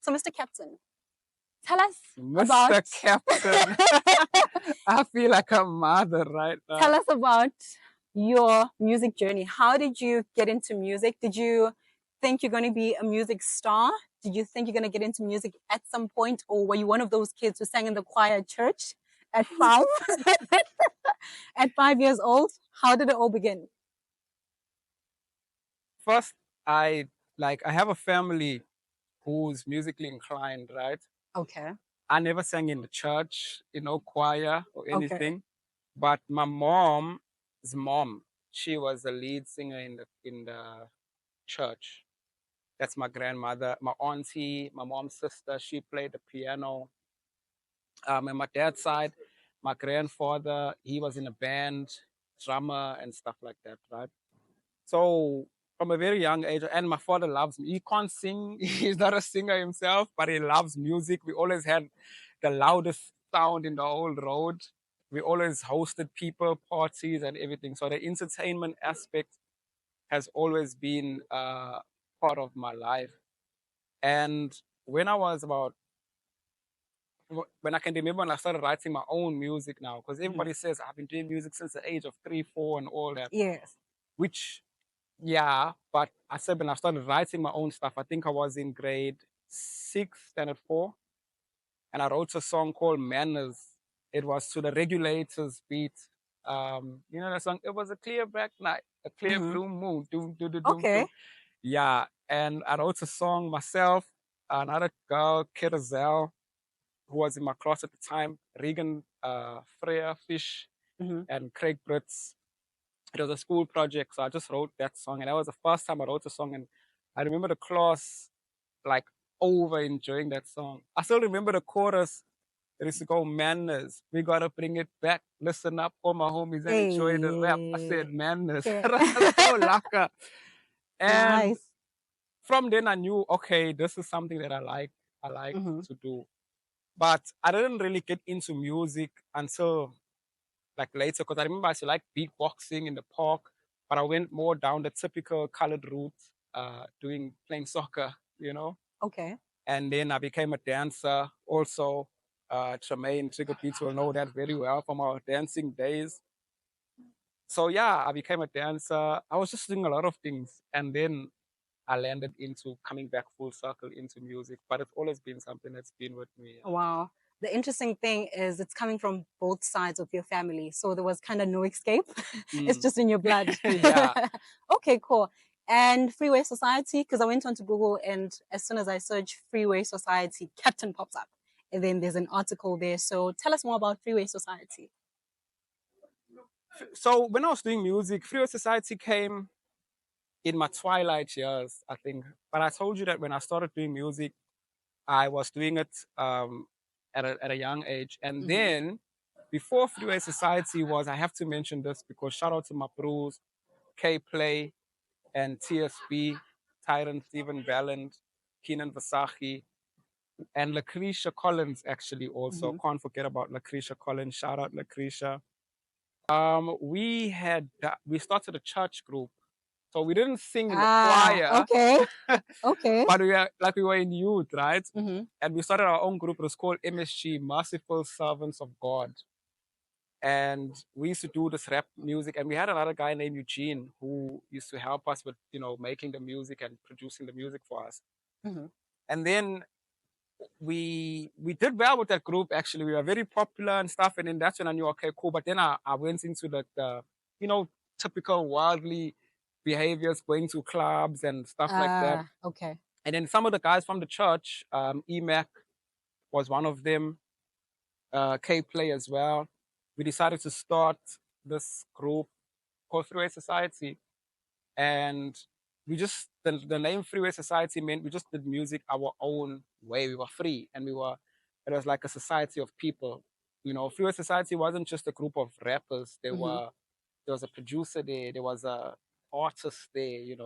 So, Mr. Captain, tell us Mr. about Captain. I feel like a mother right now. tell us about your music journey. How did you get into music? Did you think you're going to be a music star? Did you think you're going to get into music at some point? Or were you one of those kids who sang in the choir at church at 5? At 5 years old? How did it all begin? First, I have a family who's musically inclined, right? Okay. I never sang in the church, choir or Okay. anything. But my mom's mom, she was the lead singer in the church. That's my grandmother. My auntie, my mom's sister, she played the piano. And my dad's side, my grandfather, he was in a band, drummer and stuff like that, right? So from a very young age, and my father loves me. He can't sing. He's not a singer himself, but he loves music. We always had the loudest sound in the whole road. We always hosted people, parties, and everything. So the entertainment aspect has always been part of my life. And when I was about, when I can remember when I started writing my own music now, because everybody says I've been doing music since the age of 3, 4, and all that. Yes. Which, yeah, but I said when I started writing my own stuff, I think I was in grade 6, standard 4, and I wrote a song called Manners. It was to the Regulators beat. You know the song? It was a clear black night, a clear blue moon. Doom, doom, doom, Okay. doom. Yeah, and I wrote a song myself. Another girl, Kirazel, who was in my class at the time, Regan Freya Fish, and Craig Brits. It was a school project, so I just wrote that song, and that was the first time I wrote a song, and I remember the class like over enjoying that song. I still remember the chorus. It used to go, manners, we gotta bring it back. Listen up, all my homies, and enjoy the rap. I said manners. Okay. So laka. And Nice. from then I knew, okay, this is something that I like to do. But I didn't really get into music until like later, because I remember I used to like beatboxing in the park, but I went more down the typical colored route, playing soccer, Okay. And then I became a dancer also. Tremaine Trigger Beats will know that very well from our dancing days. So yeah, I became a dancer. I was just doing a lot of things, and then I landed into coming back full circle into music. But it's always been something that's been with me. Wow. The interesting thing is it's coming from both sides of your family. So there was kind of no escape. It's just in your blood. Yeah. Okay, cool. And Freeway Society, because I went on to Google and as soon as I search Freeway Society, Captain pops up. And then there's an article there. So tell us more about Freeway Society. So when I was doing music, Freeway Society came in my twilight years, I think. But I told you that when I started doing music, I was doing it at a young age. And then before Freeway Society was, I have to mention this because shout out to my bros, K Play and TSB, Tyrant Stephen Balland, Keenan Vasachi, and Lucretia Collins actually also. Can't forget about Lucretia Collins. Shout out Lucretia. We started a church group. So we didn't sing in the choir. Okay. Okay. But we were in youth, right? And we started our own group. It was called MSG, Merciful Servants of God. And we used to do this rap music. And we had another guy named Eugene who used to help us with, making the music and producing the music for us. And then we did well with that group, actually. We were very popular and stuff. And then that's when I knew, okay, cool. But then I went into the typical worldly behaviors, going to clubs and stuff like that. Okay. And then some of the guys from the church, EMAC was one of them, K-Play as well. We decided to start this group called Freeway Society. And we just, the name Freeway Society meant we just did music our own way. We were free and it was like a society of people. Freeway Society wasn't just a group of rappers. There was a producer there. There was a artist there, It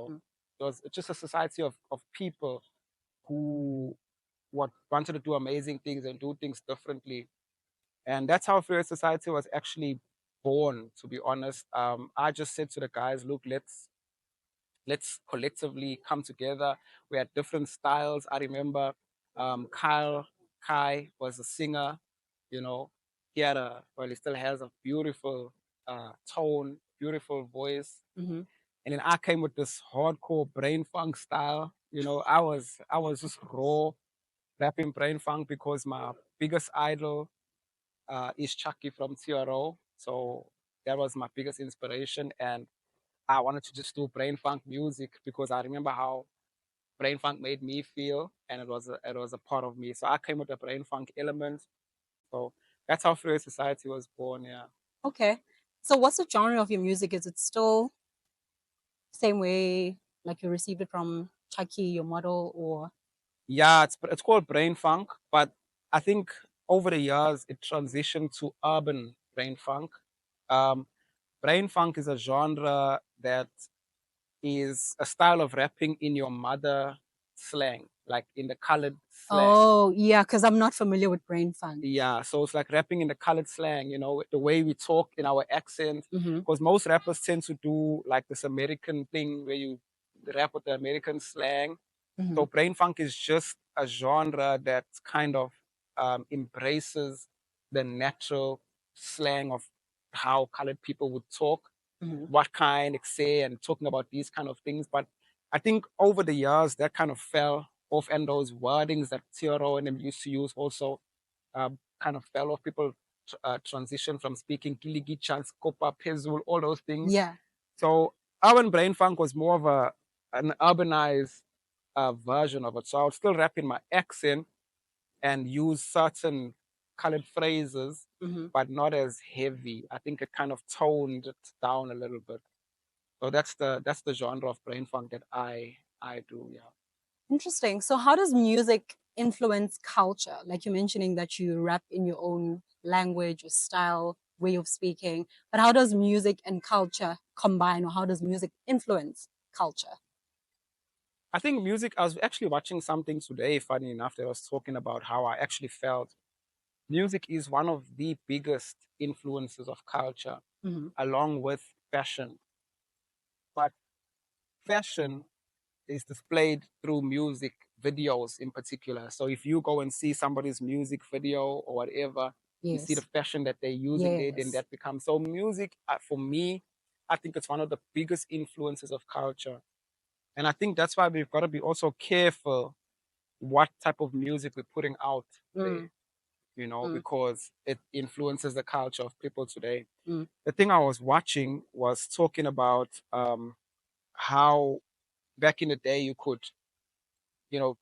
was just a society of people who wanted to do amazing things and do things differently. And that's how Freeway Society was actually born, to be honest. I just said to the guys, look, let's collectively come together. We had different styles. I remember Kyle Kai was a singer, you know. He had well, he still has a beautiful tone, beautiful voice. Mm-hmm. And then I came with this hardcore brain funk style. I was just raw rapping brain funk because my biggest idol is Chucky from TRO. So that was my biggest inspiration. And I wanted to just do brain funk music because I remember how brain funk made me feel, and it was a part of me. So I came with the brain funk element. So that's how Fluid Society was born. Yeah, Okay. So what's the genre of your music? Is it still same way like you received it from Chucky, your model, or yeah. It's called brain funk, but I think over the years it transitioned to urban brain funk. Um, Brain funk is a genre that is a style of rapping in your mother slang, like in the colored slang. oh yeah, because I'm not familiar with brain funk. Yeah, so it's like rapping in the colored slang, the way we talk in our accent. Mm-hmm. Because most rappers tend to do like this American thing where you rap with the American slang. Mm-hmm. So brain funk is just a genre that kind of embraces the natural slang of how colored people would talk, Mm-hmm. what kind, say, and talking about these kind of things. But I think over the years that kind of fell off, and those wordings that Theoro and them used to use also kind of fell off. People transition from speaking Kiligi, Chance, Kopa, Pezul, all those things. Yeah. So urban brain funk was more of an urbanized version of it. So I would still rap in my accent and use certain colored phrases, Mm-hmm. but not as heavy. I think it kind of toned it down a little bit. So that's the genre of brain funk that I do. Yeah. Interesting. So how does music influence culture? Like you're mentioning that you rap in your own language or style, way of speaking, but how does music and culture combine, or how does music influence culture? I think music. I was actually watching something today. Funny enough, that I was talking about how I actually felt music is one of the biggest influences of culture, Mm-hmm. along with fashion. But fashion is displayed through music videos in particular. So if you go and see somebody's music video or whatever, you see the Yes. fashion that they're using there, then Yes. that becomes so music. For me, I think it's one of the biggest influences of culture, and I think that's why we've got to be also careful what type of music we're putting out there. Mm, mm, Because it influences the culture of people today. mm. The thing I was watching was talking about how back in the day you could, you know,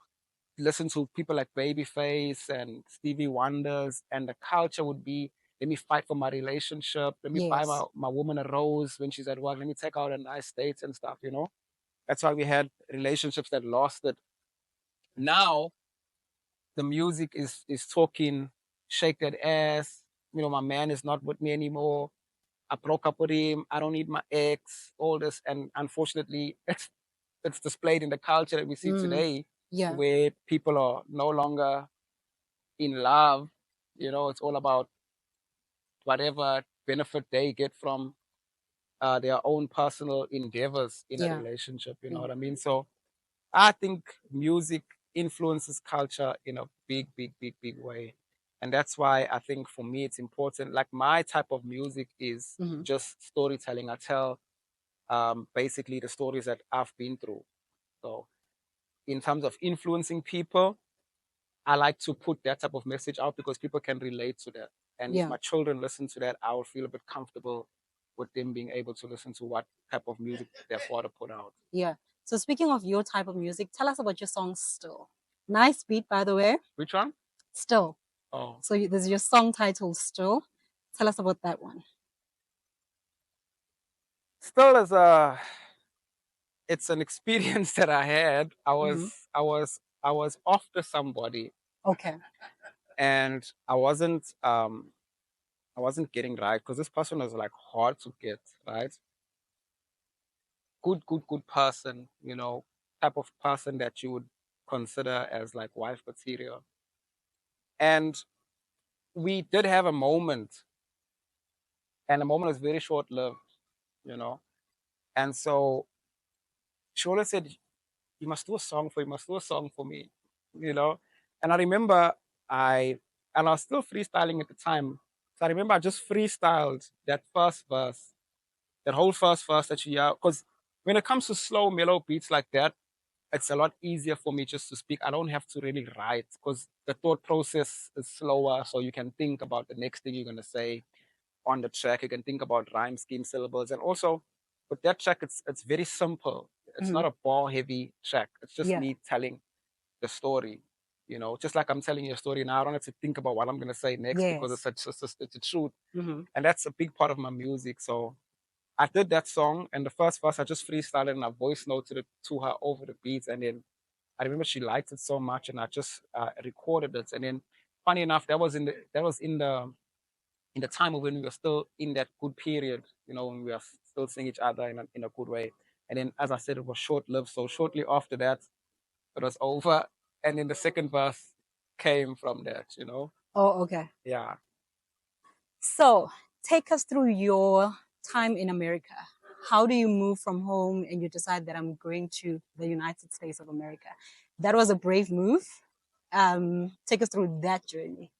listen to people like Babyface and Stevie Wonders, and the culture would be, let me fight for my relationship, let me buy Yes. my woman a rose when she's at work, let me take out a nice date and stuff. That's why we had relationships that lasted. Now the music is talking, shake that ass, my man is not with me anymore. I broke up with him. I don't need my ex. All this, and unfortunately, it's displayed in the culture that we see Mm. today, Yeah. where people are no longer in love. It's all about whatever benefit they get from their own personal endeavors in a Yeah. relationship. You know Yeah. what I mean? So I think music influences culture in a big, big, big, big way. And that's why I think for me it's important. Like my type of music is Mm-hmm. just storytelling. I tell basically the stories that I've been through. So in terms of influencing people, I like to put that type of message out because people can relate to that. And if Yeah. my children listen to that, I will feel a bit comfortable with them being able to listen to what type of music their father put out. Yeah. So speaking of your type of music, tell us about your song Still. Nice beat, by the way. Which one? Still. Oh, So there's your song title Still. Tell us about that one. still as it's an experience that I had. Mm-hmm. I was after somebody, Okay. and I wasn't getting right because this person was like hard to get right. Good person, type of person that you would consider as like wife material. And we did have a moment, and the moment was very short lived, you know. And so she always said, "You must do a song for you must do a song for me," you know. And I remember I and I was still freestyling at the time. So I remember I just freestyled that first verse, that whole first verse that you hear. Because when it comes to slow, mellow beats like that, it's a lot easier for me just to speak. I don't have to really write because the thought process is slower. So you can think about the next thing you're gonna say on the track. You can think about rhyme scheme, syllables, and also with that track, it's very simple. It's Mm-hmm. not a ball heavy track. It's just Yeah. me telling the story. You know, just like I'm telling you a story now, I don't have to think about what I'm gonna say next because Yes. it's a truth, Mm-hmm. and that's a big part of my music. So I did that song, and the first verse I just freestyled and I voice noted it to her over the beats, and then I remember she liked it so much, and I just recorded it. And then, funny enough, that was in the time of when we were still in that good period, when we were still seeing each other in a good way. And then, as I said, it was short lived. So shortly after that, it was over, and then the second verse came from that. Oh, okay. Yeah. So take us through your time in America. How do you move from home and you decide that I'm going to the United States of America? That was a brave move. Take us through that journey.